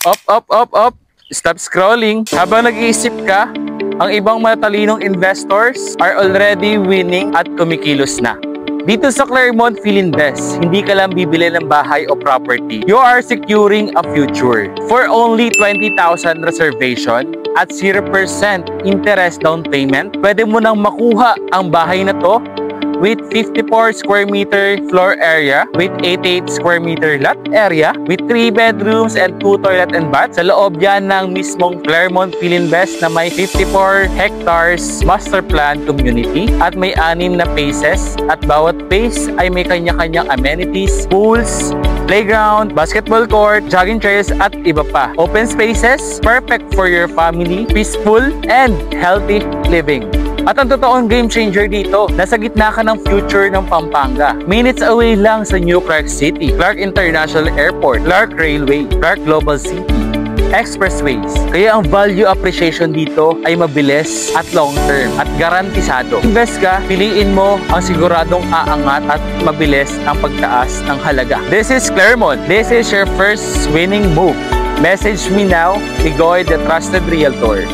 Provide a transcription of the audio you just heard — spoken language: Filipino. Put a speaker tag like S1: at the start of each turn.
S1: Up. Stop scrolling. Habang nag-iisip ka, ang ibang matalinong investors are already winning at kumikilos na. Dito sa Clermont Philinvest, hindi ka lang bibili ng bahay o property. You are securing a future. For only 20,000 reservation at 0% interest down payment, pwede mo nang makuha ang bahay na to with 54 square meter floor area, with 88 square meter lot area, with 3 bedrooms and 2 toilet and bath. Sa loob yan ng mismong Clermont Philinvest na may 54 hectares master plan community at may 6 na phases at bawat phase ay may kanya-kanyang amenities, pools, playground, basketball court, jogging trails at iba pa. Open spaces, perfect for your family, peaceful and healthy living. At ang totoong game changer dito, nasa gitna ka ng future ng Pampanga. Minutes away lang sa New Clark City, Clark International Airport, Clark Railway, Clark Global City, expressways. Kaya ang value appreciation dito ay mabilis at long term at garantisado. Invest ka, piliin mo ang siguradong aangat at mabilis ang pagtaas ng halaga. This is Clermont. This is your first winning move. Message me now, Ligoy, the trusted realtor.